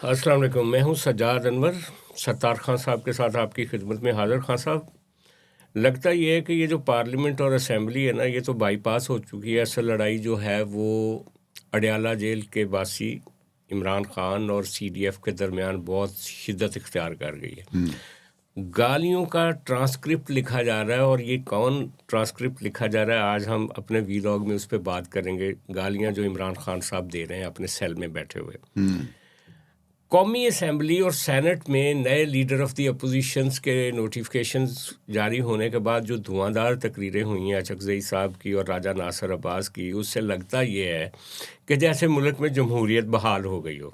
السلام علیکم، میں ہوں سجاد انور، ستار خان صاحب کے ساتھ آپ کی خدمت میں حاضر. خان صاحب، لگتا یہ ہے کہ یہ جو پارلیمنٹ اور اسمبلی ہے نا، یہ تو بائی پاس ہو چکی ہے. اصل لڑائی جو ہے وہ اڈیالہ جیل کے باسی عمران خان اور سی ڈی ایف کے درمیان بہت شدت اختیار کر گئی ہے. گالیوں کا ٹرانسکرپٹ لکھا جا رہا ہے، اور یہ کون ٹرانسکرپٹ لکھا جا رہا ہے آج ہم اپنے ویلاگ میں اس پہ بات کریں گے. گالیاں جو عمران خان صاحب دے رہے ہیں اپنے سیل میں بیٹھے ہوئے. قومی اسمبلی اور سینٹ میں نئے لیڈر آف دی اپوزیشنز کے نوٹیفیکیشنز جاری ہونے کے بعد جو دھواں دار تقریریں ہوئی ہیں اچکزئی صاحب کی اور راجہ ناصر عباس کی، اس سے لگتا یہ ہے کہ جیسے ملک میں جمہوریت بحال ہو گئی ہو.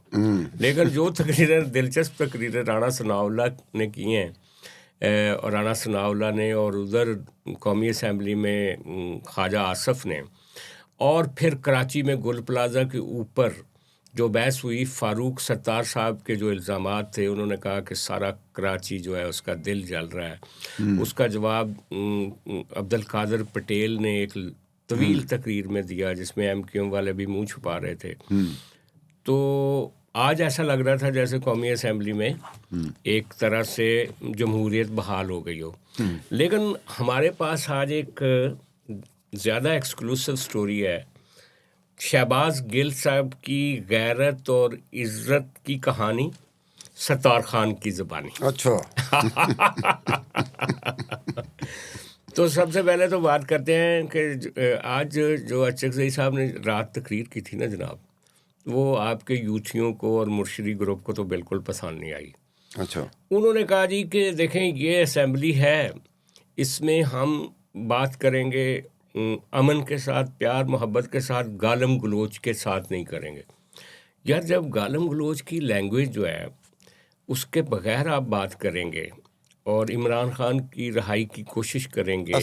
لیکن جو تقریریں دلچسپ تقریریں رانا ثناء اللہ نے کی ہیں، اور رانا ثناء اللہ نے، اور ادھر قومی اسمبلی میں خواجہ آصف نے، اور پھر کراچی میں گل پلازا کے اوپر جو بحث ہوئی، فاروق ستار صاحب کے جو الزامات تھے، انہوں نے کہا کہ سارا کراچی جو ہے اس کا دل جل رہا ہے. اس کا جواب عبد القادر پٹیل نے ایک طویل تقریر میں دیا جس میں ایم کیو ایم والے بھی منہ چھپا رہے تھے. تو آج ایسا لگ رہا تھا جیسے قومی اسمبلی میں ایک طرح سے جمہوریت بحال ہو گئی ہو. لیکن ہمارے پاس آج ایک زیادہ ایکسکلوسیو سٹوری ہے، شہباز گل صاحب کی غیرت اور عزت کی کہانی ستار خان کی زبانی. اچھا. تو سب سے پہلے تو بات کرتے ہیں کہ آج جو اچکزئی صاحب نے رات تقریر کی تھی نا جناب، وہ آپ کے یوتھیوں کو اور مرشدی گروپ کو تو بالکل پسند نہیں آئی. اچھا. انہوں نے کہا جی کہ دیکھیں یہ اسمبلی ہے، اس میں ہم بات کریں گے امن کے ساتھ، پیار محبت کے ساتھ، گالم گلوچ کے ساتھ نہیں کریں گے. یار جب گالم گلوچ کی لینگویج جو ہے اس کے بغیر آپ بات کریں گے اور عمران خان کی رہائی کی کوشش کریں گے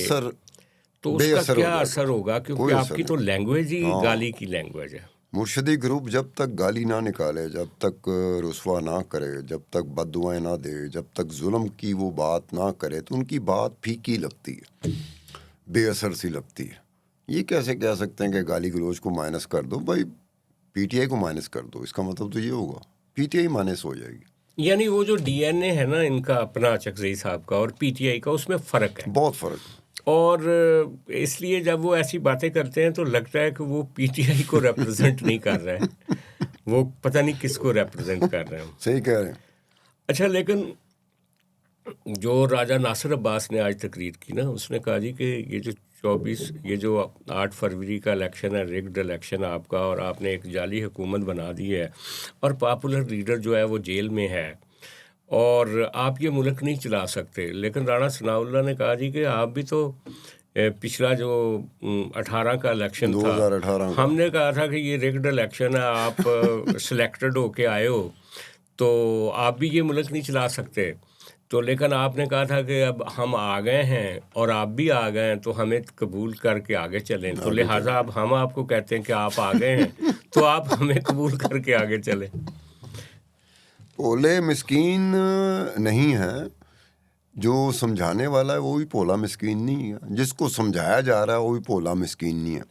تو اس کا کیا اثر ہوگا، کیونکہ آپ کی تو لینگویج ہی گالی کی لینگویج ہے. مرشدی گروپ جب تک گالی نہ نکالے، جب تک رسوا نہ کرے، جب تک بد دعائیں نہ دے، جب تک ظلم کی وہ بات نہ کرے تو ان کی بات پھیکی لگتی ہے، بے اثر سی لگتی ہے. یہ کیسے کہہ سکتے ہیں کہ گالی گلوچ کو مائنس کر دو؟ بھائی پی ٹی آئی کو مائنس کر دو، اس کا مطلب تو یہ ہوگا پی ٹی آئی مائنس ہو جائے گی. یعنی وہ جو ڈی این اے ہے نا ان کا اپنا اچکزئی صاحب کا اور پی ٹی آئی کا، اس میں فرق ہے، بہت فرق. اور اس لیے جب وہ ایسی باتیں کرتے ہیں تو لگتا ہے کہ وہ پی ٹی آئی کو ریپرزینٹ نہیں کر رہے ہیں، وہ پتہ نہیں کس کو ریپرزینٹ کر رہے ہیں. صحیح کہہ رہے ہیں. اچھا، لیکن جو راجہ ناصر عباس نے آج تقریر کی نا، اس نے کہا جی کہ یہ جو 8 فروری کا الیکشن ہے، ریگڈ الیکشن آپ کا، اور آپ نے ایک جعلی حکومت بنا دی ہے اور پاپولر لیڈر جو ہے وہ جیل میں ہے اور آپ یہ ملک نہیں چلا سکتے. لیکن رانا ثناء اللہ نے کہا جی کہ آپ بھی تو پچھلا جو 18 کا الیکشن تھا، 2018 ہم نے کہا تھا کہ یہ ریگڈ الیکشن ہے، آپ سلیکٹڈ ہو کے آئے ہو تو آپ بھی یہ ملک نہیں چلا سکتے. تو لیکن آپ نے کہا تھا کہ اب ہم آ گئے ہیں اور آپ بھی آ گئے ہیں تو ہمیں قبول کر کے آگے چلیں. تو لہٰذا اب ہم آپ کو کہتے ہیں کہ آپ آ گئے ہیں تو آپ ہمیں قبول کر کے آگے چلیں. پولے مسکین نہیں ہے، جو سمجھانے والا ہے وہ بھی پولا مسکین نہیں ہے، جس کو سمجھایا جا رہا ہے وہ بھی پولا مسکین نہیں ہے.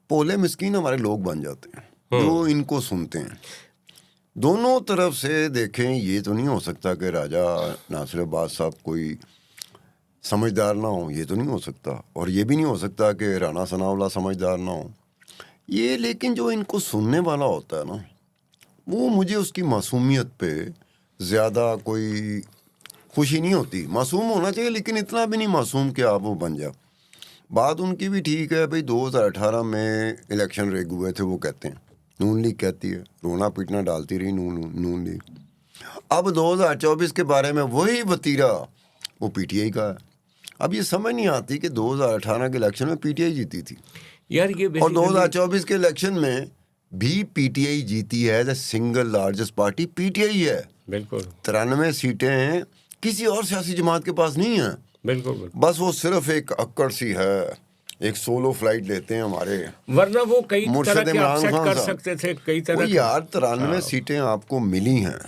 پولے مسکین ہمارے لوگ بن جاتے ہیں جو ان کو سنتے ہیں. دونوں طرف سے دیکھیں، یہ تو نہیں ہو سکتا کہ راجہ ناصر عباس صاحب کوئی سمجھدار نہ ہو، یہ تو نہیں ہو سکتا، اور یہ بھی نہیں ہو سکتا کہ رانا ثناء اللہ سمجھدار نہ ہو. یہ لیکن جو ان کو سننے والا ہوتا ہے نا، وہ مجھے اس کی معصومیت پہ زیادہ کوئی خوشی نہیں ہوتی. معصوم ہونا چاہیے لیکن اتنا بھی نہیں معصوم کہ آپ وہ بن جائے. بات ان کی بھی ٹھیک ہے بھائی، 2018 میں الیکشن ریگ ہوئے تھے، وہ کہتے ہیں نون لیگ کہتی ہے، رونا پیٹنا ڈالتی رہی نون لیگ. اب 2024 کے بارے میں وہی وتیرہ وہ پی ٹی آئی کا ہے. اب یہ سمجھ نہیں آتی کہ 2018 کے الیکشن میں پی ٹی آئی جیتی تھی یار، یہ اور 2024 کے الیکشن میں بھی پی ٹی آئی جیتی ہے. The single largest party P T I ہے. بالکل 93 سیٹیں ہیں، کسی اور سیاسی جماعت کے پاس نہیں ہیں. بالکل بس وہ صرف ایک اکڑ سی ہے ایک سولو فلائٹ لیتے ہیں ہمارے ورنہ وہ کئی طرح مرشد کے عمران اپسیٹ خان کر صاحب. سکتے تھے کئی طرح وہ کے. یار 93 سیٹیں آپ کو ملی ہیں.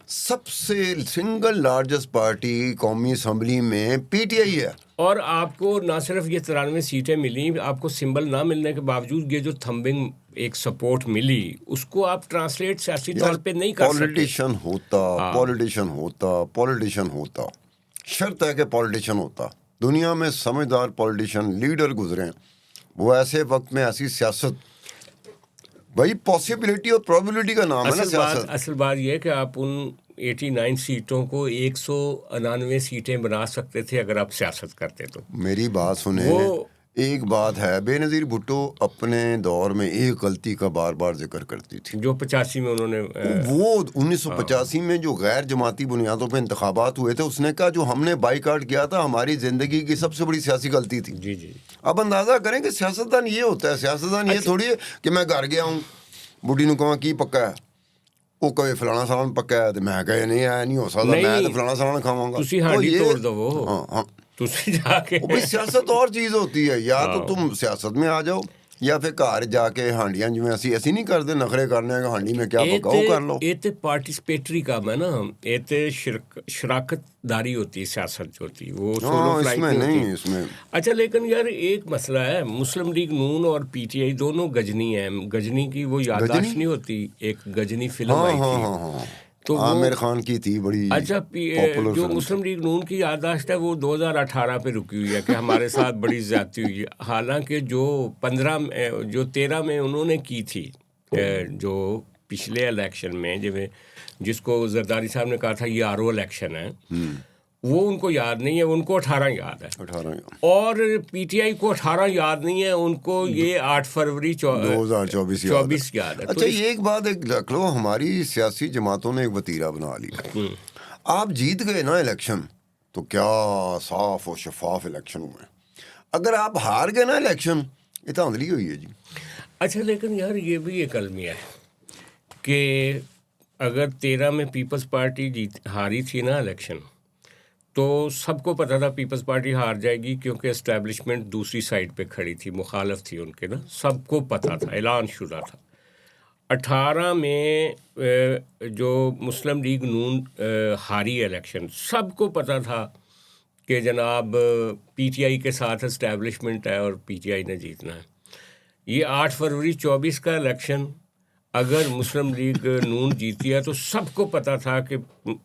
سب سے سنگل لارجسٹ پارٹی قومی اسمبلی میں پی ٹی آئی ہے. اور آپ کو نہ صرف یہ 93 سیٹیں ملیں, آپ کو سمبل نہ ملنے کے باوجود یہ جو تھمبنگ ایک سپورٹ ملی اس کو آپ ٹرانسلیٹ سیاسی طور پہ نہیں کر سکتے. پولیٹیشن ہوتا شرط ہے کہ پولیٹیشین ہوتا. دنیا میں سمجھدار پولیٹیشین لیڈر گزرے ہیں, وہ ایسے وقت میں ایسی سیاست, بھائی پاسبلٹی اور پرابیبلٹی کا نام ہے نا سیاست. اصل بات یہ ہے کہ آپ ان 89 سیٹوں کو 199 سیٹیں بنا سکتے تھے اگر آپ سیاست کرتے تو. میری بات سنیں, ایک بات ہے, بے نظیر بھٹو اپنے دور میں ایک غلطی کا بار بار ذکر کرتی تھی جو 85 میں انہوں نے وہ 1985 میں جو غیر جماعتی بنیادوں پہ انتخابات ہوئے تھے, اس نے کہا جو ہم نے بائیکاٹ کیا تھا ہماری زندگی کی سب سے بڑی سیاسی غلطی تھی. جی جی. اب اندازہ کریں کہ سیاستدان یہ ہوتا ہے. سیاستدان یہ تھوڑی ہے کہ میں گھر گیا ہوں, بڈھی نو کہاں کی پکا ہے, وہ کہے فلانا سالن پکا ہے, تو میں کہے نہیں آیا نہیں ہو سکتا, میں تو فلانا سالن کھاواں گا. تسی ہانڈی توڑ دو وہ. ہاں تسی جا کے بھائی سیاست اور چیز ہوتی ہے, یا تو تم سیاست میں آ جاؤ یا پھر گھر جا کے ہانڈیاں جو ایسی نہیں کرتے نخرے کرنے کہ ہانڈی میں کیا پکا وہ کر لو. یہ تو پارٹیسپیٹری کام ہے نا, یہ تو شراکت داری ہوتی ہے سیاست جو ہوتی ہے وہ سولو فلائٹ نہیں اس میں. اچھا لیکن یار ایک مسئلہ ہے, مسلم لیگ نون اور پی ٹی آئی دونوں گجنی ہیں. گجنی کی وہ یادداشت نہیں ہوتی, ایک گجنی فلم آئی تھی تو عامر خان کی تھی بڑی. اچھا جو مسلم لیگ نون کی یادداشت ہے وہ 2018 پہ رکی ہوئی ہے کہ ہمارے ساتھ بڑی زیادتی ہوئی ہے, حالانکہ جو 13 میں انہوں نے کی تھی جو پچھلے الیکشن میں جس کو زرداری صاحب نے کہا تھا یہ آر او الیکشن ہے, وہ ان کو یاد نہیں ہے, ان کو 18 یاد ہے. اور پی ٹی آئی کو 18 یاد نہیں ہے, ان کو یہ 8 فروری 2024 یاد ہے. اچھا یہ ایک بات رکھ لو, ہماری سیاسی جماعتوں نے ایک وتیرہ بنا لیا. آپ جیت گئے نا الیکشن تو کیا صاف و شفاف الیکشن ہوئے, اگر آپ ہار گئے نا الیکشن یہ دھاندلی ہوئی ہے جی. اچھا لیکن یار یہ بھی ایک المیہ ہے کہ اگر 13 میں پیپلز پارٹی ہاری تھی نا الیکشن, تو سب کو پتا تھا پیپلز پارٹی ہار جائے گی کیونکہ اسٹیبلشمنٹ دوسری سائڈ پہ کھڑی تھی, مخالف تھی ان کے نا, سب کو پتا تھا, اعلان شدہ تھا. 18 میں جو مسلم لیگ نون ہاری الیکشن, سب کو پتا تھا کہ جناب پی ٹی آئی کے ساتھ اسٹیبلشمنٹ ہے اور پی ٹی آئی نے جیتنا ہے. یہ 8 فروری 24 کا الیکشن اگر مسلم لیگ نون جیتی ہے تو سب کو پتا تھا کہ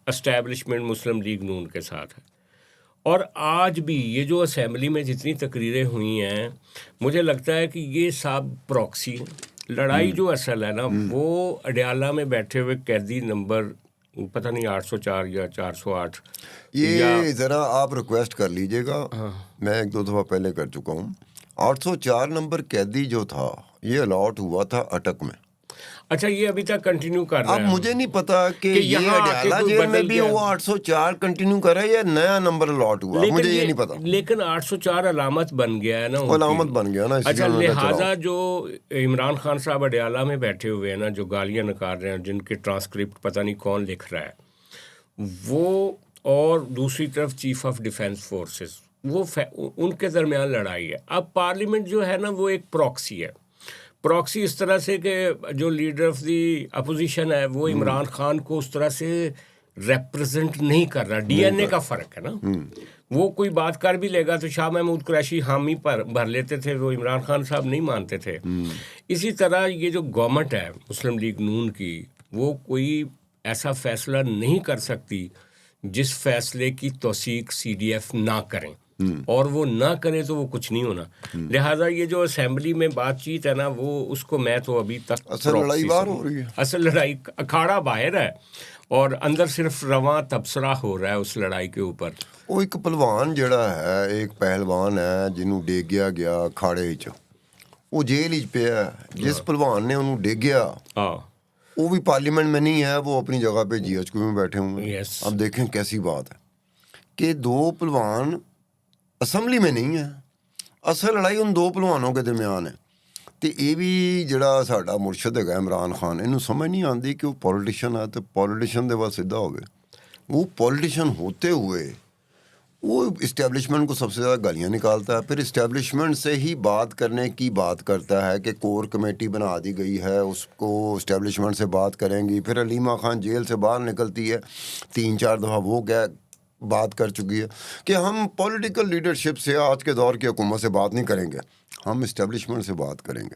اسٹیبلشمنٹ مسلم لیگ نون کے ساتھ ہے. اور آج بھی یہ جو اسمبلی میں جتنی تقریریں ہوئی ہیں, مجھے لگتا ہے کہ یہ سب پراکسی ہیں. لڑائی جو اصل ہے نا وہ اڈیالہ میں بیٹھے ہوئے قیدی نمبر پتہ نہیں 804 یا 408. یہ ذرا آپ ریکویسٹ کر لیجئے گا, میں 1-2 دفعہ پہلے کر چکا ہوں. 804 نمبر قیدی جو تھا یہ الاٹ ہوا تھا اٹک میں. اچھا یہ ابھی تک کنٹینیو کر رہا ہے. اب مجھے نہیں پتا کہ یہ اڈیالہ جیل میں بھی وہ 804 کنٹینیو کر رہا ہے یا نیا نمبر الاٹ ہوا, مجھے یہ نہیں پتا. لیکن 804 علامت بن گیا ہے نا, علامت بن گیا نا. اچھا لہٰذا جو عمران خان صاحب اڈیالہ میں بیٹھے ہوئے ہیں نا, جو گالیاں نکال رہے ہیں, جن کے ٹرانسکرپٹ پتہ نہیں کون لکھ رہا ہے وہ, اور دوسری طرف چیف آف ڈیفینس فورسز, وہ ان کے درمیان لڑائی ہے. اب پارلیمنٹ جو ہے نا وہ ایک پراکسی ہے. پراکسی اس طرح سے کہ جو لیڈر آف دی اپوزیشن ہے وہ عمران خان کو اس طرح سے ریپرزنٹ نہیں کر رہا. ڈی این اے کا فرق ہے نا, وہ کوئی بات کر بھی لے گا تو شاہ محمود قریشی حامی پر بھر لیتے تھے, وہ عمران خان صاحب نہیں مانتے تھے. اسی طرح یہ جو گورنمنٹ ہے مسلم لیگ نون کی, وہ کوئی ایسا فیصلہ نہیں کر سکتی جس فیصلے کی توثیق سی ڈی ایف نہ کریں, اور وہ نہ کرے تو وہ کچھ نہیں ہونا. لہٰذا یہ جو اسمبلی میں بات چیت ہے نا, وہ اس کو میں تو ابھی تک اصل لڑائی باہر ہو رہی ہے. اصل لڑائی اکھاڑا باہر ہے اور اندر صرف رواں تبصرہ ہو رہا ہے اس لڑائی کے اوپر. وہ ایک پہلوان جڑا ہے, ایک پہلوان ہے جنہوں ڈیگیا گیا کھاڑے چ, وہ جیل ہی پیا. جس پہلوان نے انہوں ڈیگیا وہ بھی پارلیمنٹ میں نہیں ہے, وہ اپنی جگہ پہ جی ایچ کیو میں بیٹھے ہوئے ہیں. اب دیکھیں کیسی بات ہے کہ 2 پہلوان اسمبلی میں نہیں ہے. اصل لڑائی ان 2 پہلوانوں کے درمیان ہے. تو یہ بھی جڑا ساڈا مرشد ہے عمران خان, انہوں سمجھ نہیں آتی کہ وہ پولیٹیشین ہے, تو پولیٹیشین دے بعد سیدھا ہو گئے. وہ پولیٹیشین ہوتے ہوئے وہ اسٹیبلشمنٹ کو سب سے زیادہ گالیاں نکالتا ہے، پھر اسٹیبلشمنٹ سے ہی بات کرنے کی بات کرتا ہے کہ کور کمیٹی بنا دی گئی ہے، اس کو اسٹیبلشمنٹ سے بات کریں گی. پھر علیمہ خان جیل سے باہر نکلتی ہے، 3-4 دفعہ وہ کیا بات کر چکی ہے کہ ہم پولیٹیکل لیڈرشپ سے، آج کے دور کی حکومت سے بات نہیں کریں گے، ہم اسٹیبلشمنٹ سے بات کریں گے.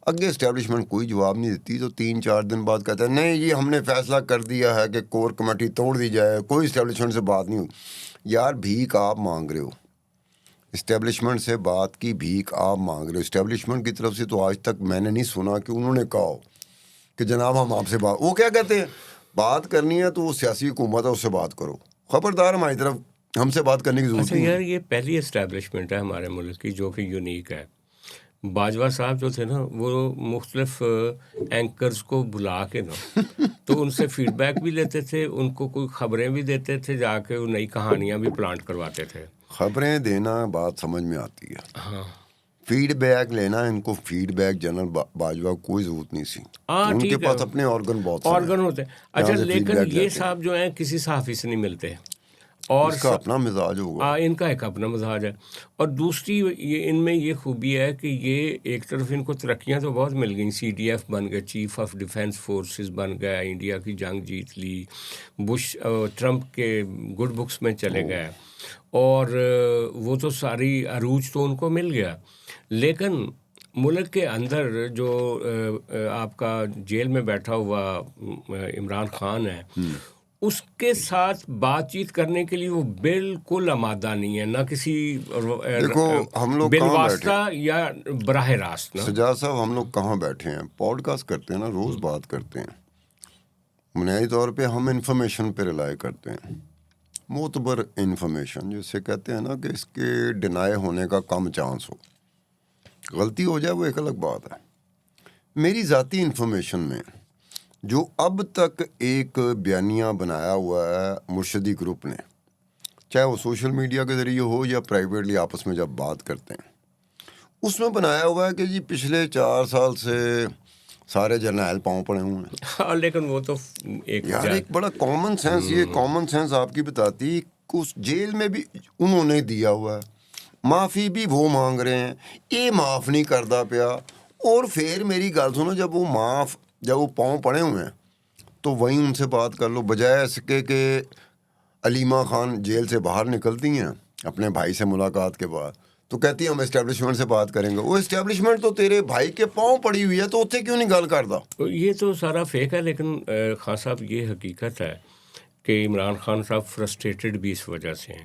اگے اسٹیبلشمنٹ کوئی جواب نہیں دیتی تو 3-4 دن بعد کہتا ہے نہیں یہ ہم نے فیصلہ کر دیا ہے کہ کور کمیٹی توڑ دی جائے، کوئی اسٹیبلشمنٹ سے بات نہیں ہوئی. یار بھیک آپ مانگ رہے ہو، اسٹیبلشمنٹ سے بات کی بھیک آپ مانگ رہے ہو. اسٹیبلشمنٹ کی طرف سے تو آج تک میں نے نہیں سنا کہ انہوں نے کہا ہو کہ جناب ہم آپ سے بات، وہ کیا کہتے ہیں بات کرنی ہے تو وہ سیاسی حکومت ہے اس سے بات کرو، خبردار ہماری طرف ہم سے بات کرنے کی ضرورت اچھا نہیں ہے. یار، یہ پہلی اسٹیبلشمنٹ ہے ہمارے ملک کی جو کہ یونیک ہے. باجوہ صاحب جو تھے نا، وہ مختلف اینکرز کو بلا کے نا تو ان سے فیڈ بیک بھی لیتے تھے، ان کو کوئی خبریں بھی دیتے تھے، جا کے وہ نئی کہانیاں بھی پلانٹ کرواتے تھے. خبریں دینا بات سمجھ میں آتی ہے، ہاں فیڈ بیک لینا ان کو فیڈ بیک جنرل باجوہ کوئی ضرورت نہیں سی. ہاں ان کے ٹھیک ہے، پاس اپنے آرگن بہت سارے آرگن ہوتے ہیں. ہیں اچھا جہاں سے فیڈ لیکن بیک یہ لیتے ہیں. صاحب جو ہیں کسی صحافی سے نہیں ملتے، اور اس کا اپنا مزاج ہوگا. ان کا ایک اپنا مزاج ہے. اور دوسری یہ ان میں یہ خوبی ہے کہ یہ ایک طرف ان کو ترقیاں تو بہت مل گئیں، سی ڈی ایف بن گئے، چیف آف ڈیفینس فورسز بن گیا، انڈیا کی جنگ جیت لی، بش ٹرمپ کے گڈ بکس میں چلے گئے، اور وہ تو ساری عروج تو ان کو مل گیا. لیکن ملک کے اندر جو آپ کا جیل میں بیٹھا ہوا عمران خان ہے، اس کے ساتھ بات چیت کرنے کے لیے وہ بالکل آمادہ نہیں ہے، نہ کسی دیکھو ہم لوگ کہاں بیٹھے، بالواسطہ یا براہ راست. نا سجاد صاحب ہم لوگ کہاں بیٹھے ہیں، پوڈ کاسٹ کرتے ہیں نا، روز بات کرتے ہیں. بنیادی طور پہ ہم انفارمیشن پہ رلائی کرتے ہیں، معتبر انفارمیشن جسے کہتے ہیں نا کہ اس کے ڈینائی ہونے کا کم چانس ہو، غلطی ہو جائے وہ ایک الگ بات ہے. میری ذاتی انفارمیشن میں جو اب تک ایک بیانیہ بنایا ہوا ہے مرشدی گروپ نے، چاہے وہ سوشل میڈیا کے ذریعے ہو یا پرائیویٹلی آپس میں جب بات کرتے ہیں، اس میں بنایا ہوا ہے کہ جی پچھلے 4 سال سے سارے جرنیل پاؤں پڑے ہوئے ہیں. ہاں لیکن وہ تو یار ایک بڑا کامن سینس، یہ کامن سینس آپ کی بتاتی کہ اس جیل میں بھی انہوں نے دیا ہوا ہے، معافی بھی وہ مانگ رہے ہیں، یہ معاف نہیں کرتا پیا. اور پھر میری گل سنو، جب وہ پاؤں پڑے ہوئے ہیں تو وہیں ان سے بات کر لو، بجائے اس کے کہ علیمہ خان جیل سے باہر نکلتی ہیں اپنے بھائی سے ملاقات کے بعد تو کہتی ہیں ہم اسٹیبلشمنٹ سے بات کریں گے. وہ اسٹیبلشمنٹ تو تیرے بھائی کے پاؤں پڑی ہوئی ہے تو اتنے کیوں نہیں گل کرتا؟ یہ تو سارا فیک ہے. لیکن خان صاحب یہ حقیقت ہے کہ عمران خان صاحب فرسٹریٹڈ بھی اس وجہ سے ہیں.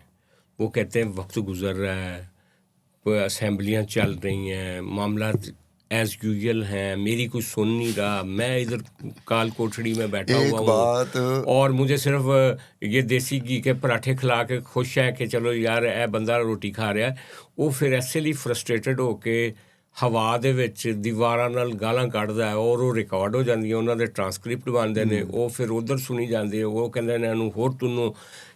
وہ کہتے ہیں وقت گزر رہا ہے، اسمبلیاں چل رہی ہیں، معاملات ایز یوزل ہیں، میری کوئی سن نہیں رہا، میں ادھر کال کوٹڑی میں بیٹھا ایک ہوا بات ہوں اور مجھے صرف یہ دیسی گھی کے پراٹھے کھلا کے خوش ہیں کہ چلو یار اے بندہ روٹی کھا رہا ہے. وہ پھر ایسے لیے فرسٹریٹڈ ہو کے ہوا دے وچ دیواراں نال گالاں کਢدا ہے، اور وہ ریکارڈ ہو جاندیاں، انہاں دے ٹرانسکرپٹ بنتے ہیں، وہ پھر ادھر سنی جاندی ہے، وہ کہندے نے انہوں ہور تنو.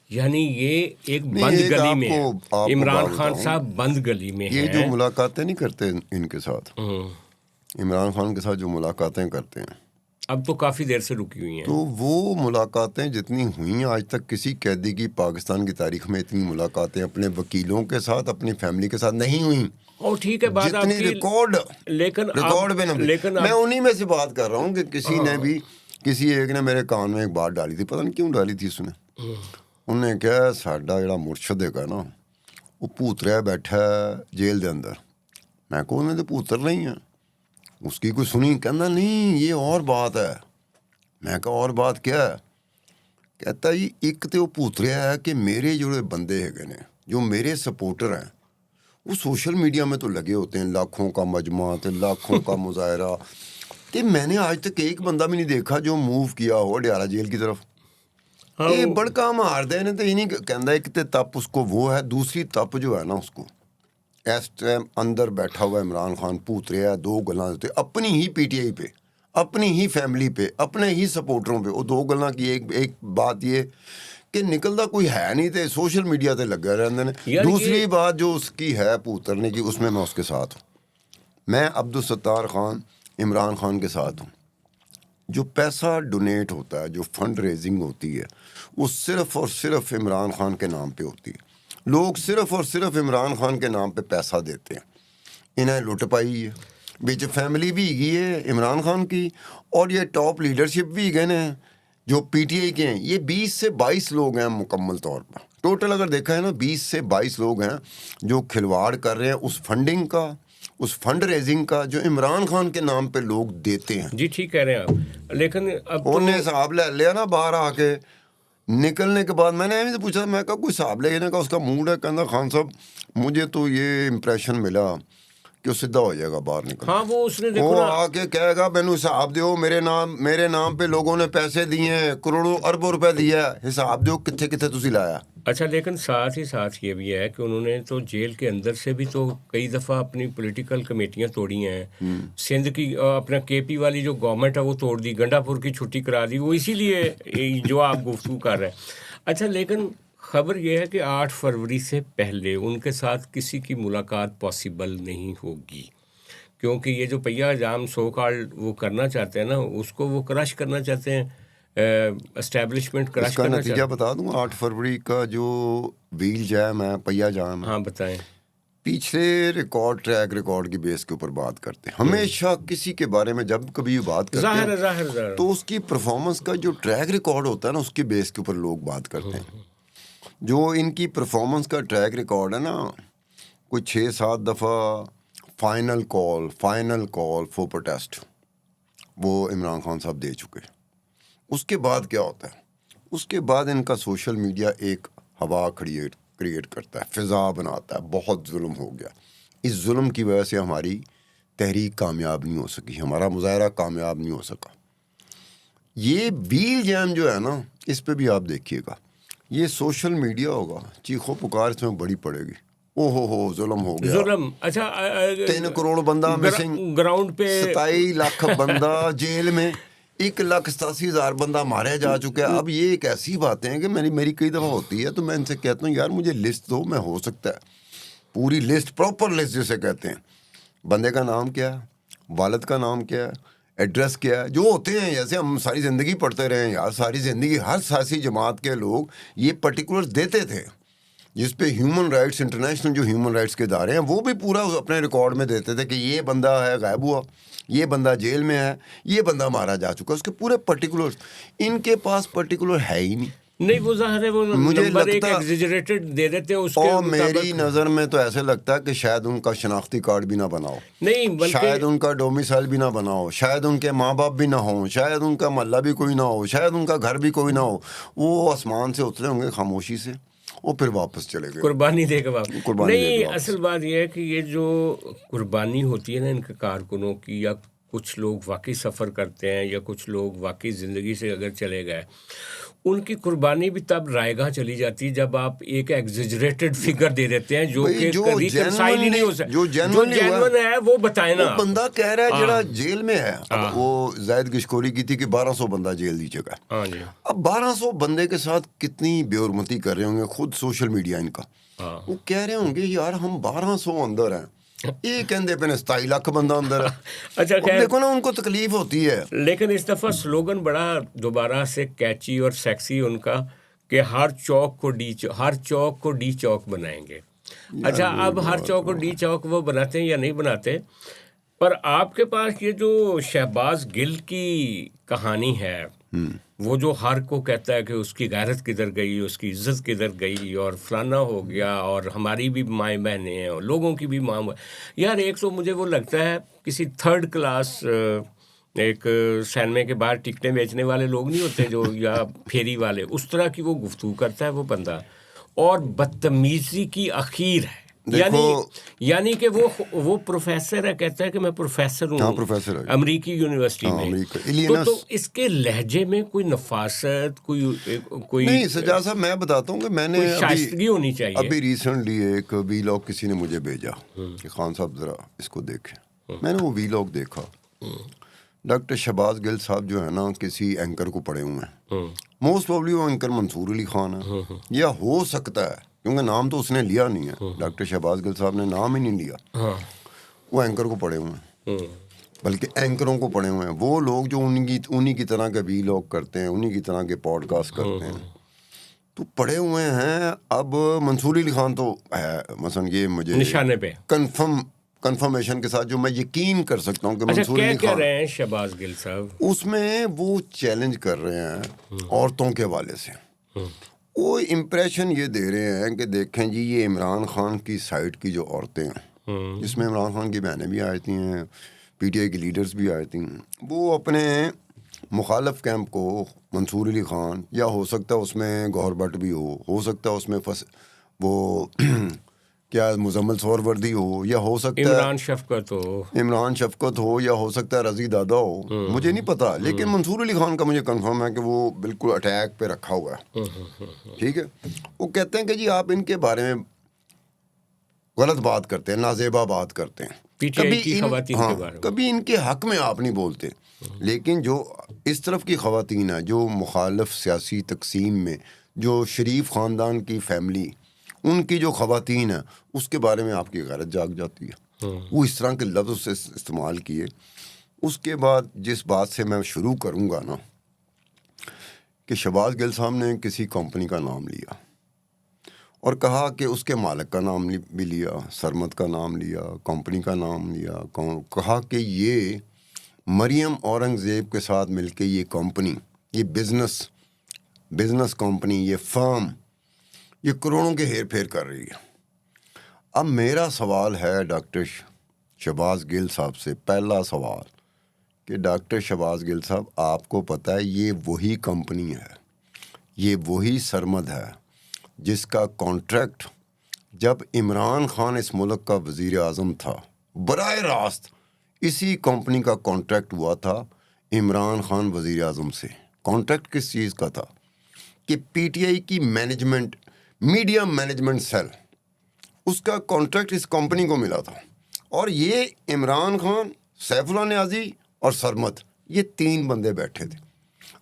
یعنی یہ ایک نہیں، بند ایک گلی آپ میں کو ہے. عمران بات خان بتاؤں، صاحب بند گلی میں یہ ہیں. جو ملاقاتیں نہیں کرتے ان کے ساتھ، عمران خان کے ساتھ جو ملاقاتیں کرتے ہیں، اب تو کافی دیر سے رکی ہوئی ہیں. تو وہ ملاقاتیں جتنی ہوئیں آج تک کسی قیدی کی پاکستان کی تاریخ میں اتنی ملاقاتیں اپنے وکیلوں کے ساتھ، اپنی فیملی کے ساتھ نہیں ہوئیں. اور ٹھیک ہے بات آپ جتنی کی، ریکارڈ پہ نہ میں انہی میں سے بات کر رہا ہوں کہ کسی ایک نے میرے کان میں ایک بات ڈالی تھی، پتہ نہیں کیوں ڈالی تھی اس نے. انہوں نے کہا ساڈا جڑا مرشد ہے نا وہ پوتریا بیٹھا ہے جیل دے اندر. میں کہوں انہیں تو پوتر نہیں ہیں، اس کی کوئی سنی؟ کہنا نہیں یہ اور بات ہے. میں کہا اور بات کیا ہے؟ کہتا جی ایک تو وہ پوتریا ہے کہ میرے جڑے بندے ہے نے جو میرے سپورٹر ہیں وہ سوشل میڈیا میں تو لگے ہوتے ہیں، لاکھوں کا مجمع تے لاکھوں کا مظاہرہ، تے میں نے آج تک ایک بندہ بھی نہیں دیکھا جو موو کیا ہو ڈیارہ جیل کی طرف. یہ بڑکا مار دے نے تو یہ نہیں کہندا ایک تے تپ اس کو وہ ہے، دوسری تپ جو ہے نا اس کو اس ٹائم اندر بیٹھا ہوا عمران خان پوتریا 2 گلاں دیتے اپنی ہی پی ٹی آئی پہ، اپنی ہی فیملی پہ، اپنے ہی سپورٹروں پہ. وہ 2 گلاں کی ایک بات یہ کہ نکلتا کوئی ہے نہیں تے سوشل میڈیا تے لگا رہندے نے. دوسری بات جو اس کی ہے پوترنے کی، اس میں اس کے ساتھ ہوں. میں عبدالستار خان عمران خان کے ساتھ ہوں. جو پیسہ ڈونیٹ ہوتا ہے، جو فنڈ ریزنگ ہوتی ہے، وہ صرف اور صرف عمران خان کے نام پہ ہوتی ہے. لوگ صرف اور صرف عمران خان کے نام پہ پیسہ دیتے ہیں. انہیں لٹ پائی ہے, بیچ فیملی بھی گئی ہے عمران خان کی, اور یہ ٹاپ لیڈرشپ بھی گئے ہیں جو پی ٹی آئی کے ہیں. یہ 20 سے 22 لوگ ہیں مکمل طور پر ٹوٹل اگر دیکھا ہے نا, 20 سے 22 لوگ ہیں جو کھلواڑ کر رہے ہیں اس فنڈنگ کا, اس فنڈ ریزنگ کا جو عمران خان کے نام پہ لوگ دیتے ہیں. جی ٹھیک کہہ رہے ہیں آپ, لیکن اب انہوں نے حساب لے لیا نا باہر آ کے. نکلنے کے بعد میں نے ایویں سے پوچھا, میں کہا کوئی حساب لے لینے کا اس کا موڈ ہے؟ کہنا خان صاحب مجھے تو یہ امپریشن ملا کہ وہ سیدھا ہو جائے گا باہر نکل. ہاں وہ اس نے دیکھو وہ نا, آ کے کہے گا مینو حساب دیو, میرے نام پہ لوگوں نے پیسے دیے ہیں, کروڑوں اربوں روپے دیا ہے, حساب دیو کتنے کتنے تسی لایا. اچھا لیکن ساتھ ہی ساتھ یہ بھی ہے کہ انہوں نے تو جیل کے اندر سے بھی تو کئی دفعہ اپنی پولیٹیکل کمیٹیاں توڑی ہیں. سندھ کی اپنا کے پی والی جو گورنمنٹ ہے وہ توڑ دی, گنڈا پور کی چھٹی کرا دی, وہ اسی لیے جو آپ گفتگو کر رہے ہیں. اچھا لیکن خبر یہ ہے کہ 8 فروری سے پہلے ان کے ساتھ کسی کی ملاقات پاسبل نہیں ہوگی, کیونکہ یہ جو پہیا جام سو کالڈ وہ کرنا چاہتے ہیں نا, اس کو وہ کرش کرنا چاہتے ہیں, اسٹیبلشمنٹ اس کرش کا کرنا نتیجہ چاہتے ہیں. بتا دوں, 8 فروری کا جو ویل جام ہے, پہیا جام ہے, ہاں بتائیں. پیچھے ٹریک ریکارڈ کی بیس کے اوپر بات کرتے ہیں. ہمیشہ کسی کے بارے میں جب کبھی بات کرتے ہیں ظاہر تو اس کی پرفارمنس کا جو ٹریک ریکارڈ ہوتا ہے نا, اس کی بیس کے اوپر لوگ بات کرتے ہیں. جو ان کی پرفارمنس کا ٹریک ریکارڈ ہے نا, کوئی 6-7 دفعہ فائنل کال فور پروٹیسٹ وہ عمران خان صاحب دے چکے. اس کے بعد کیا ہوتا ہے, اس کے بعد ان کا سوشل میڈیا ایک ہوا کریٹ کرتا ہے, فضا بناتا ہے. بہت ظلم ہو گیا, اس ظلم کی وجہ سے ہماری تحریک کامیاب نہیں ہو سکی, ہمارا مظاہرہ کامیاب نہیں ہو سکا. یہ ویل جام جو ہے نا, اس پہ بھی آپ دیکھیے گا, یہ سوشل میڈیا ہوگا, چیخو پکار اس میں بڑی پڑے گی, او ہو ظلم ہو گیا, ظلم. اچھا 3 کروڑ بندہ مسنگ, گراؤنڈ پہ 27 لاکھ بندہ جیل میں, 1,87,000 بندہ مارا جا چکا ہے. اب یہ ایک ایسی باتیں ہیں کہ میری کئی دفعہ ہوتی ہے تو میں ان سے کہتا ہوں یار مجھے لسٹ دو, میں ہو سکتا ہے پوری لسٹ, پراپر لسٹ جسے کہتے ہیں, بندے کا نام کیا ہے, والد کا نام کیا ہے, ایڈریس کیا ہے, جو ہوتے ہیں جیسے ہم ساری زندگی پڑھتے رہے ہیں یار, ساری زندگی ہر سیاسی جماعت کے لوگ یہ پرٹیکولر دیتے تھے, جس پہ ہیومن رائٹس, انٹرنیشنل جو ہیومن رائٹس کے ادارے ہیں وہ بھی پورا اپنے ریکارڈ میں دیتے تھے کہ یہ بندہ ہے غائب ہوا, یہ بندہ جیل میں ہے, یہ بندہ مارا جا چکا. اس کے پورے پرٹیکولر, ان کے پاس پرٹیکولر ہے ہی نہیں. نہیں وہ ظاہر ہے, وہ مجھے نمبر ایک لگتا ایگزیجریٹڈ دے دیتے ہیں اس کے اور مطابق. میری نظر میں تو ایسے لگتا ہے کہ شاید ان کا شناختی کارڈ بھی نہ بناؤ, نہیں بلکہ شاید ان کا ڈومیسائل بھی نہ بناؤ, شاید ان کے ماں باپ بھی نہ ہوں, شاید ان کا محلہ بھی کوئی نہ ہو, شاید ان کا گھر بھی کوئی نہ ہو. وہ آسمان سے اترے ہوں گے خاموشی سے اور پھر واپس چلے گئے, قربانی دے کے واپس. نہیں واپس. اصل بات یہ ہے کہ یہ جو قربانی ہوتی ہے نا ان کے کارکنوں کی, یا کچھ لوگ واقعی سفر کرتے ہیں یا کچھ لوگ واقعی زندگی سے اگر چلے گئے, ان کی قربانی بھی تب رائے گاہ چلی جاتی ہے جب آپ ایک ایگزیجریٹڈ فگر دے دیتے ہیں جو کہ ریکنسائل ہی نہیں ہو سکتا. جو جینون ہے وہ بتائیں نا. بندہ کہہ رہا ہے جڑا جیل میں ہے, اب وہ زائد گشکوری کی تھی کہ 1200 بندہ جیل دی جگہ. اب 1200 بندے کے ساتھ کتنی بے حرمتی کر رہے ہوں گے خود سوشل میڈیا ان کا. وہ کہہ رہے ہوں گے یار ہم 1200 اندر ہیں, یہ کہندے پہ 27 لاکھ بندہ اندر ہے. اچھا دیکھو نا ان کو تکلیف ہوتی ہے. لیکن اس دفعہ سلوگن بڑا دوبارہ سے کیچی اور سیکسی ان کا کہ ہر چوک کو ڈی چوک بنائیں گے. اچھا اب ہر چوک کو ڈی چوک وہ بناتے ہیں یا نہیں بناتے, پر آپ کے پاس یہ جو شہباز گل کی کہانی ہے, وہ جو ہر کو کہتا ہے کہ اس کی غیرت کدھر گئی, اس کی عزت کدھر گئی, اور فلانا ہو گیا, اور ہماری بھی مائیں بہنیں ہیں اور لوگوں کی بھی ماں. یار ایک تو مجھے وہ لگتا ہے کسی 3rd کلاس ایک سینمے کے باہر ٹکٹیں بیچنے والے لوگ نہیں ہوتے جو, یا پھیری والے, اس طرح کی وہ گفتگو کرتا ہے وہ بندہ, اور بدتمیزی کی اخیر ہے. یعنی کہ وہ پروفیسر ہے, کہتا ہے کہ میں پروفیسر ہوں امریکی یونیورسٹی میں, تو اس کے لہجے میں کوئی نفاست, کوئی نہیں. سجاد صاحب میں بتاتا ہوں کہ میں نے شائستگی ہونی چاہیے. ابھی ریسنٹلی ایک ویلاگ کسی نے مجھے بھیجا کہ خان صاحب ذرا اس کو دیکھیں. میں نے وہ ویلاگ دیکھا. ڈاکٹر شہباز گل صاحب جو ہے نا کسی اینکر کو پڑے ہوئے ہیں, موسٹ پروبلی وہ اینکر منصور علی خان ہے, یا ہو سکتا ہے کیونکہ نام تو اس نے لیا نہیں ہے, ڈاکٹر شہباز گل صاحب نے نام ہی نہیں لیا. وہ اینکر کو پڑے ہوئے ہیں, بلکہ اینکروں کو پڑے ہوئے ہیں, وہ لوگ جو انہی کی طرح کے ویلاگ کرتے ہیں, انہی کی طرح کے پوڈ کاسٹ کرتے ہیں. تو پڑے ہوئے ہیں. اب منصور علی خان تو ہے مثلا، یہ مجھے نشانے پہ کنفرمیشن کے ساتھ جو میں یقین کر سکتا ہوں کہ اچھا منصور علی کیا خان رہے ہیں شہباز گل صاحب اس میں وہ چیلنج کر رہے ہیں عورتوں کے حوالے سے. وہ امپریشن یہ دے رہے ہیں کہ دیکھیں جی یہ عمران خان کی سائڈ کی جو عورتیں ہیں، جس میں عمران خان کی بہنیں بھی آئی ہیں، پی ٹی آئی کی لیڈرز بھی آئی تھیں، وہ اپنے مخالف کیمپ کو منصور علی خان، یا ہو سکتا ہے اس میں گوہر بٹ بھی ہو سکتا ہے اس میں وہ کیا مزمل سور وردی ہو، یا ہو سکتا ہے عمران شفقت ہو، یا ہو سکتا ہے رضی دادا ہو، مجھے نہیں پتا. لیکن منصور علی خان کا مجھے کنفرم ہے کہ وہ بالکل اٹیک پہ رکھا ہوا ہے. ٹھیک ہے، وہ کہتے ہیں کہ جی آپ ان کے بارے میں غلط بات کرتے ہیں، نازیبا بات کرتے ہیں، کبھی ان کے حق میں آپ نہیں بولتے. لیکن جو اس طرف کی خواتین ہیں جو مخالف سیاسی تقسیم میں، جو شریف خاندان کی فیملی، ان کی جو خواتین ہیں، اس کے بارے میں آپ کی غیرت جاگ جاتی ہے. وہ اس طرح کے لفظ سے استعمال کیے. اس کے بعد جس بات سے میں شروع کروں گا نا، کہ شہباز گل صاحب نے کسی کمپنی کا نام لیا اور کہا کہ اس کے مالک کا نام بھی لیا، سرمد کا نام لیا، کمپنی کا نام لیا، کہا کہ یہ مریم اورنگزیب کے ساتھ مل کے یہ کمپنی، یہ بزنس کمپنی، یہ فرم، یہ کروڑوں کے ہیر پھیر کر رہی ہے. اب میرا سوال ہے ڈاکٹر شہباز گل صاحب سے، پہلا سوال کہ ڈاکٹر شہباز گل صاحب، آپ کو پتہ ہے یہ وہی کمپنی ہے، یہ وہی سرمد ہے جس کا کانٹریکٹ جب عمران خان اس ملک کا وزیر اعظم تھا، براہ راست اسی کمپنی کا کانٹریکٹ ہوا تھا عمران خان وزیر اعظم سے. کانٹریکٹ کس چیز کا تھا؟ کہ پی ٹی آئی کی مینجمنٹ، میڈیا مینجمنٹ سیل، اس کا کانٹریکٹ اس کمپنی کو ملا تھا. اور یہ عمران خان، سیف اللہ نیازی اور سرمد، یہ 3 بندے بیٹھے تھے.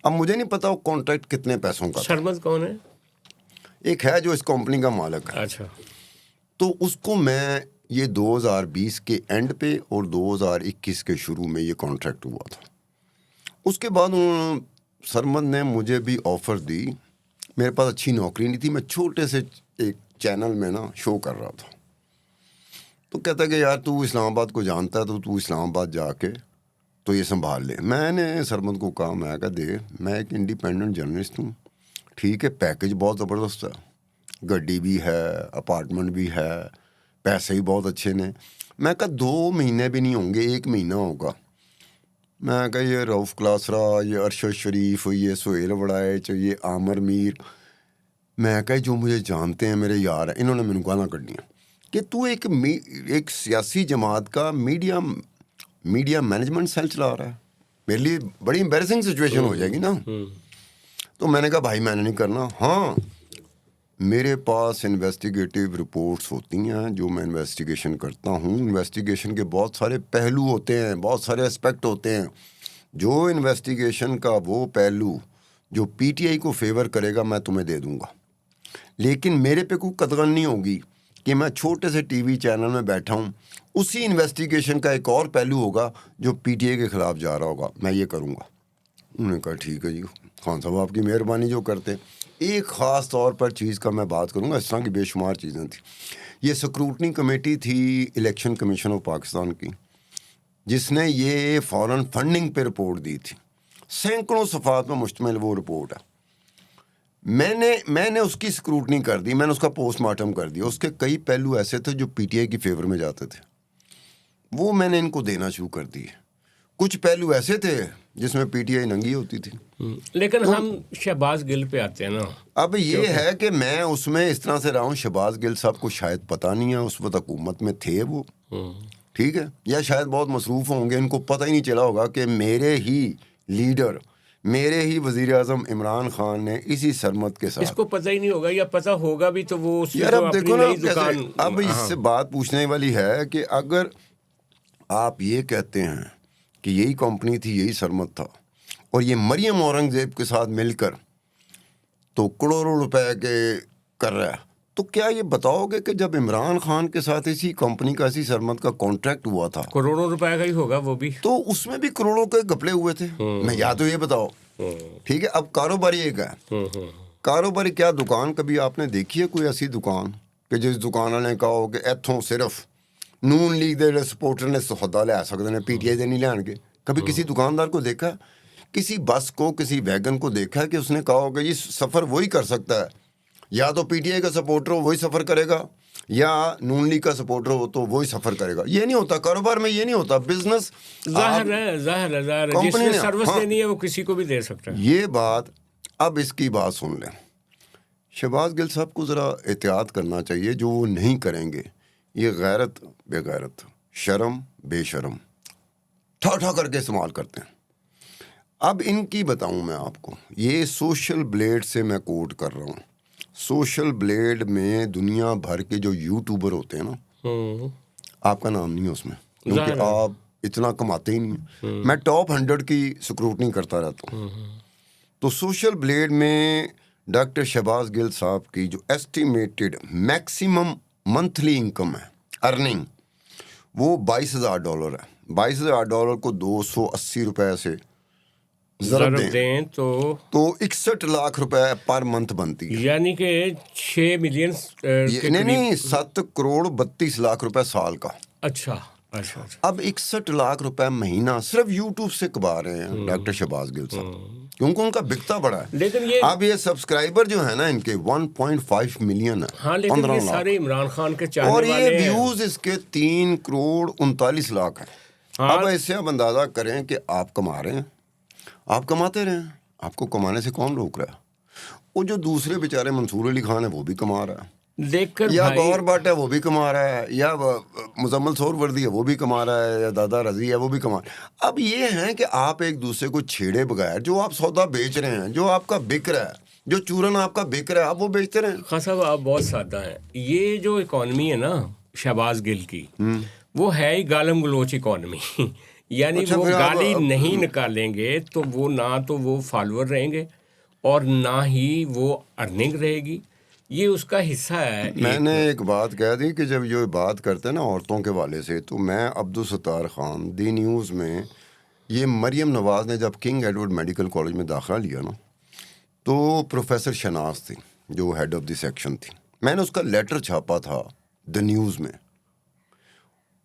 اب مجھے نہیں پتا وہ کانٹریکٹ کتنے پیسوں کا. سرمد کون ہے؟ ایک ہے جو اس کمپنی کا مالک ہے. اچھا. تو اس کو میں یہ 2020 کے اینڈ پہ اور 2021 کے شروع میں یہ کانٹریکٹ ہوا تھا. اس کے بعد سرمد نے مجھے بھی آفر دی. میرے پاس اچھی نوکری نہیں تھی، میں چھوٹے سے ایک چینل میں نا شو کر رہا تھا. تو کہتا کہ یار تو اسلام آباد کو جانتا ہے تو اسلام آباد جا کے تو یہ سنبھال لے. میں نے سرمد کو کہا، میں کہا دے، میں ایک انڈیپینڈنٹ جرنلسٹ ہوں، ٹھیک ہے، پیکج بہت زبردست ہے، گڈی بھی ہے، اپارٹمنٹ بھی ہے، پیسے ہی بہت اچھے نے. میں کہا 2 مہینے بھی نہیں ہوں گے، 1 مہینہ ہوگا. میں کہا یہ روف کلاسرا، یہ ارشد شریف، یہ سہیل وڑائچ، یہ عامر میر، میں کہا جو مجھے جانتے ہیں میرے یار ہیں، انہوں نے میرے گانا کڈنی کہ تو ایک سیاسی جماعت کا میڈیا مینجمنٹ سیل چلا رہا ہے. میرے لیے بڑی امبیرسنگ سچویشن ہو جائے گی نا. تو میں نے کہا بھائی میں نے نہیں کرنا. ہاں میرے پاس انویسٹیگیٹو رپورٹس ہوتی ہیں جو میں انویسٹیگیشن کرتا ہوں. انویسٹیگیشن کے بہت سارے پہلو ہوتے ہیں، بہت سارے اسپیکٹ ہوتے ہیں. جو انویسٹیگیشن کا وہ پہلو جو پی ٹی آئی کو فیور کرے گا میں تمہیں دے دوں گا. لیکن میرے پہ کوئی قدغن نہیں ہوگی کہ میں چھوٹے سے ٹی وی چینل میں بیٹھا ہوں، اسی انویسٹیگیشن کا ایک اور پہلو ہوگا جو پی ٹی آئی کے خلاف جا رہا ہوگا، میں یہ کروں گا. انہوں نے کہا ٹھیک ہے جی خان صاحب آپ کی مہربانی جو کرتے. ایک خاص طور پر چیز کا میں بات کروں گا، اس طرح کی بے شمار چیزیں تھیں. یہ سکروٹنی کمیٹی تھی الیکشن کمیشن آف پاکستان کی، جس نے یہ فورن فنڈنگ پہ رپورٹ دی تھی. سینکڑوں صفحات پر مشتمل وہ رپورٹ ہے. میں نے اس کی سکروٹنی کر دی، میں نے اس کا پوسٹ مارٹم کر دیا. اس کے کئی پہلو ایسے تھے جو پی ٹی آئی کی فیور میں جاتے تھے، وہ میں نے ان کو دینا شروع کر دی. کچھ پہلو ایسے تھے جس میں پی ٹی آئی ننگی ہوتی تھی. لیکن ہم شہباز گل پہ آتے ہیں نا. اب یہ ہے کہ میں اس میں اس طرح سے رہا ہوں. شہباز گل صاحب کو شاید پتہ نہیں ہے، اس وقت حکومت میں تھے وہ، ٹھیک ہے، یا شاید بہت مصروف ہوں گے، ان کو پتہ ہی نہیں چلا ہوگا کہ میرے ہی لیڈر، میرے ہی وزیر اعظم عمران خان نے اسی سرمد کے ساتھ، اس کو پتہ ہی نہیں ہوگا یا پتہ ہوگا بھی تو وہ یار اب دیکھو نا کیسے. اب اس سے بات پوچھنے والی ہے کہ اگر آپ یہ کہتے ہیں کہ یہی کمپنی تھی، یہی سرمد تھا، اور یہ مریم اورنگزیب کے ساتھ مل کر تو کروڑوں روپے کے کر رہا ہے، تو کیا یہ بتاؤ گے کہ جب عمران خان کے ساتھ اسی کمپنی کا، اسی سرمد کا کانٹریکٹ ہوا تھا، کروڑوں روپے کا ہی ہوگا وہ بھی، تو اس میں بھی کروڑوں کے گھپلے ہوئے تھے؟ میں یا تو یہ بتاؤ، ٹھیک ہے. اب کاروباری ایک ہے، کاروباری کیا دکان کبھی آپ نے دیکھی ہے کوئی ایسی دکان کہ جس دکان والے نے کہا ہو کہ اتوں صرف نون لیگ دے سپورٹر نے سودا لے سکتے ہیں, پی ٹی آئی دے نہیں لین گے؟ کبھی کسی دکاندار کو دیکھا, کسی بس کو, کسی ویگن کو دیکھا کہ اس نے کہا ہو کہ یہ سفر وہی کر سکتا ہے, یا تو پی ٹی آئی کا سپورٹر ہو وہی سفر کرے گا, یا نون لیگ کا سپورٹر ہو تو وہی سفر کرے گا؟ یہ نہیں ہوتا کاروبار میں, یہ نہیں ہوتا. بزنس ظاہر ہے جس نے سروس دینی ہے وہ کسی کو بھی دے سکتا ہے. یہ بات, اب اس کی بات سن لیں. شہباز گل صاحب کو ذرا احتیاط کرنا چاہیے, جو وہ نہیں کریں گے. یہ غیرت بے غیرت, شرم بے شرم ٹھا ٹھا کر کے استعمال کرتے ہیں. اب ان کی بتاؤں میں آپ کو, یہ سوشل بلیڈ سے میں کوٹ کر رہا ہوں. سوشل بلیڈ میں دنیا بھر کے جو یوٹیوبر ہوتے ہیں نا, آپ کا نام نہیں ہے اس میں کیونکہ آپ اتنا کماتے ہی نہیں. میں ٹاپ 100 کی سکروٹنی کرتا رہتا ہوں. تو سوشل بلیڈ میں ڈاکٹر شہباز گل صاحب کی جو ایسٹیمیٹڈ میکسیمم منتھلی انکم ہے, ارننگ, وہ $22,000 ہے. $22,000 کو 280 روپے سے ضرب دیں تو 61 لاکھ روپے پر منتھ بنتی ہے, یعنی کہ 6 ملین نہیں 7 کروڑ 32 لاکھ روپے سال کا. اچھا. اب 61 لاکھ روپے مہینہ صرف یوٹیوب سے کما رہے ہیں ڈاکٹر شہباز گل صاحب, کیونکہ ان کا بکتا بڑا ہے. لیکن اب یہ سبسکرائبر جو ہے نا ان کے 1.5 ملین ہے. ہاں, لیکن یہ سارے عمران خان کے چاہنے اور والے یہ ویوز اس کے 3 کروڑ 39 لاکھ ہیں. اب ایسے اب اندازہ کریں کہ آپ کما رہے ہیں, آپ کماتے رہیں, آپ کو کمانے سے کون روک رہا ہے؟ وہ جو دوسرے بیچارے منصور علی خان ہے وہ بھی کما رہا ہے, دیکھ کر یا گور بٹ ہے وہ بھی کما رہا ہے, یا مزمل سور وردی ہے وہ بھی کما رہا ہے, یا دادا رضی ہے وہ بھی کما رہا ہے. اب یہ ہے کہ آپ ایک دوسرے کو چھیڑے بغیر جو آپ سودا بیچ رہے ہیں, جو آپ کا بک رہا ہے, جو چورن آپ کا بک رہا ہے, آپ وہ بیچتے رہیں. خان صاحب آپ بہت سادہ ہیں. یہ جو اکانومی ہے نا شہباز گل کی, وہ ہے ہی گالم گلوچ اکانومی. یعنی وہ گالی نہیں نکالیں گے تو وہ نہ تو وہ فالوور رہیں گے اور نہ ہی وہ ارننگ رہے گی. یہ اس کا حصہ ہے. میں نے ایک بات کہہ دی کہ جب یہ بات کرتے ہیں نا عورتوں کے والے سے, تو میں عبدالستار خان دی نیوز میں, یہ مریم نواز نے جب کنگ ایڈورڈ میڈیکل کالج میں داخلہ لیا نا, تو پروفیسر شناز تھی جو ہیڈ آف دی سیکشن تھی. میں نے اس کا لیٹر چھاپا تھا دی نیوز میں.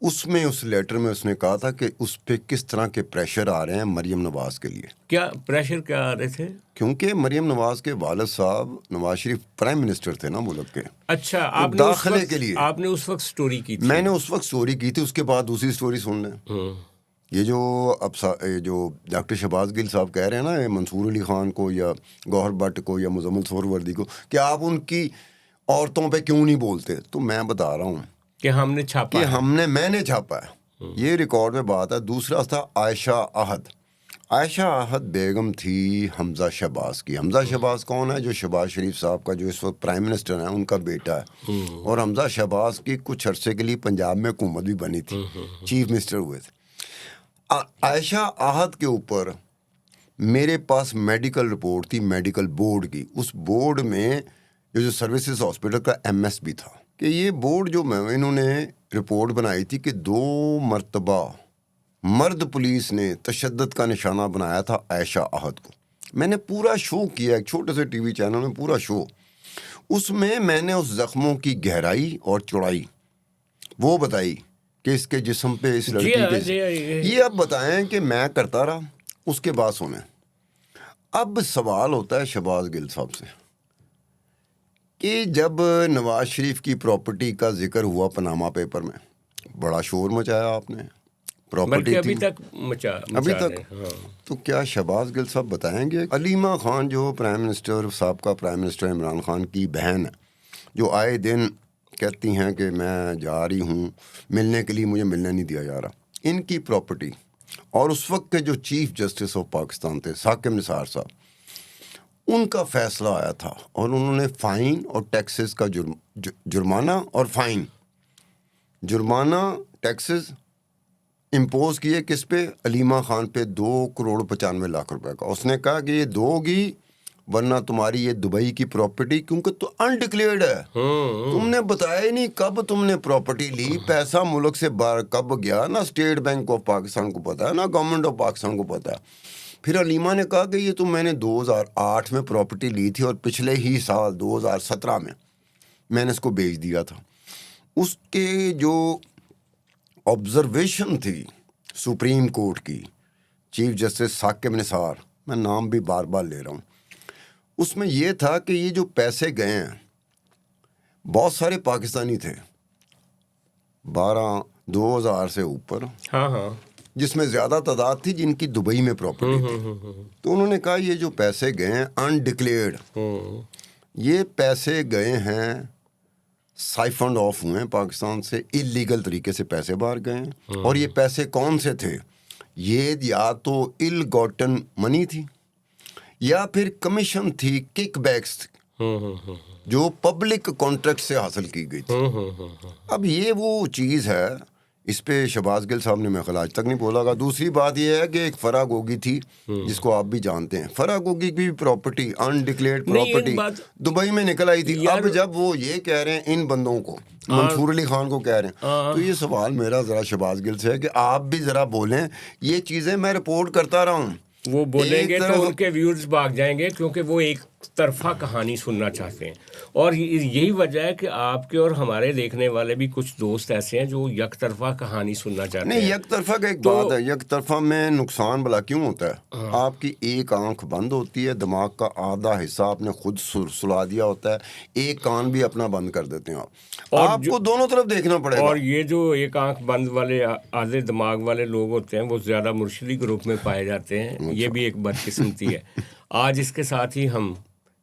اس لیٹر میں اس نے کہا تھا کہ اس پہ کس طرح کے پریشر آ رہے ہیں مریم نواز کے لیے. کیا پریشر کیا آ رہے تھے؟ کیونکہ مریم نواز کے والد صاحب نواز شریف پرائم منسٹر تھے نا ملک کے. اچھا, آپ داخلے کے لیے آپ نے اس وقت سٹوری کی تھی. میں نے اس وقت سٹوری کی تھی. اس کے بعد دوسری سٹوری سن لیں. یہ جو اب جو ڈاکٹر شہباز گل صاحب کہہ رہے ہیں نا منصور علی خان کو یا گوہر بٹ کو یا مزمل سور وردی کو کہ آپ ان کی عورتوں پہ کیوں نہیں بولتے, تو میں بتا رہا ہوں کہ ہم نے چھاپا کہ میں نے چھاپا ہے. یہ ریکارڈ میں بات ہے. دوسرا تھا عائشہ احد بیگم تھی حمزہ شہباز کی. حمزہ شہباز کون ہے؟ جو شہباز شریف صاحب کا جو اس وقت پرائم منسٹر ہے ان کا بیٹا ہے. اور حمزہ شہباز کی کچھ عرصے کے لیے پنجاب میں حکومت بھی بنی تھی, چیف منسٹر ہوئے تھے. عائشہ احد کے اوپر میرے پاس میڈیکل رپورٹ تھی میڈیکل بورڈ کی. اس بورڈ میں جو سروسز ہاسپٹل کا MS بھی تھا کہ یہ بورڈ جو میں انہوں نے رپورٹ بنائی تھی کہ 2 مرتبہ مرد پولیس نے تشدد کا نشانہ بنایا تھا عائشہ احد کو. میں نے پورا شو کیا ایک چھوٹے سے ٹی وی چینل میں, پورا شو. اس میں نے اس زخموں کی گہرائی اور چوڑائی وہ بتائی کہ اس کے جسم پہ اس لڑکی کے یہ اب بتائیں کہ میں کرتا رہا. اس کے بعد سنیں. اب سوال ہوتا ہے شہباز گل صاحب سے کہ جب نواز شریف کی پراپرٹی کا ذکر ہوا پاناما پیپر میں, بڑا شور مچایا آپ نے, پراپرٹی ابھی تک ابھی تک. تو کیا شہباز گل صاحب بتائیں گے علیمہ خان جو پرائم منسٹر سابقہ پرائم منسٹر عمران خان کی بہن ہے, جو آئے دن کہتی ہیں کہ میں جا رہی ہوں ملنے کے لیے, مجھے ملنے نہیں دیا جا رہا, ان کی پراپرٹی, اور اس وقت کے جو چیف جسٹس آف پاکستان تھے ثاقب نثار صاحب, ان کا فیصلہ آیا تھا اور انہوں نے فائن اور ٹیکسز کا جرمانہ اور فائن, جرمانہ ٹیکسز امپوز کیے کس پہ؟ علیمہ خان پہ 2 کروڑ 95 لاکھ روپے کا. اس نے کہا کہ یہ دو گی ورنہ تمہاری یہ دبئی کی پراپرٹی, کیونکہ تو انڈکلیئرڈ ہے, تم نے بتایا ہی نہیں کب تم نے پراپرٹی لی, پیسہ ملک سے باہر کب گیا, نہ اسٹیٹ بینک آف پاکستان کو پتا ہے, نہ گورنمنٹ آف پاکستان کو پتا ہے. پھر علیمہ نے کہا کہ یہ تو میں نے 2008 میں پراپرٹی لی تھی اور پچھلے ہی سال 2017 میں نے اس کو بیچ دیا تھا. اس کے جو آبزرویشن تھی سپریم کورٹ کی چیف جسٹس ثاقب نثار، میں نام بھی بار بار لے رہا ہوں، اس میں یہ تھا کہ یہ جو پیسے گئے ہیں بہت سارے پاکستانی تھے، 2000 سے اوپر، ہاں ہاں، جس میں زیادہ تعداد تھی جن کی دبئی میں پراپرٹی تھی. تو انہوں نے کہا یہ جو پیسے گئے ہیں انڈکلیئرڈ، یہ پیسے گئے ہیں سائفنڈ آف ہوئے ہیں پاکستان سے، اللیگل طریقے سے پیسے باہر گئے ہیں. اور یہ پیسے کون سے تھے؟ یہ یا تو ال گاٹن منی تھی یا پھر کمیشن تھی، کک بیکس جو پبلک کانٹریکٹ سے حاصل کی گئی تھی. اب یہ وہ چیز ہے، اس پہ شہباز گل صاحب نے میں خیال آج تک نہیں بولا گا. دوسری بات یہ ہے کہ ایک فرا گوگی تھی جس کو آپ بھی جانتے ہیں، فرا گوگی کی پراپرٹی انڈکلیئرڈ پراپرٹی دبئی میں نکل آئی تھی. اب جب وہ یہ کہہ رہے ہیں ان بندوں کو، منصور علی خان کو کہہ رہے ہیں، تو یہ سوال میرا ذرا شہباز گل سے ہے کہ آپ بھی ذرا بولیں. یہ چیزیں میں رپورٹ کرتا رہا ہوں، وہ بولیں گے تو ان کے ویورز بھاگ جائیں گے کیونکہ وہ ایک طرفہ کہانی سننا چاہتے ہیں. اور یہی وجہ ہے کہ آپ کے اور ہمارے دیکھنے والے بھی کچھ دوست ایسے ہیں جو یک طرفہ کہانی سننا چاہتے ہیں. نہیں، یک طرفہ کا ایک بات ہے، یک طرفہ میں نقصان بلا کیوں ہوتا ہے؟ آپ کی ایک آنکھ بند ہوتی ہے، دماغ کا آدھا حصہ آپ نے خود سلا دیا ہوتا ہے، ایک کان بھی اپنا بند کر دیتے ہیں آپ کو دونوں طرف دیکھنا پڑے گا. اور یہ جو ایک آنکھ بند والے آدھے دماغ والے لوگ ہوتے ہیں وہ زیادہ مرشدی گروپ میں پائے جاتے ہیں. یہ بھی ایک بدقسمتی ہے. آج اس کے ساتھ ہی ہم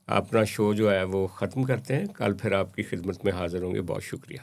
اپنا شو جو ہے وہ ختم کرتے ہیں. کل پھر آپ کی خدمت میں حاضر ہوں گے. بہت شکریہ.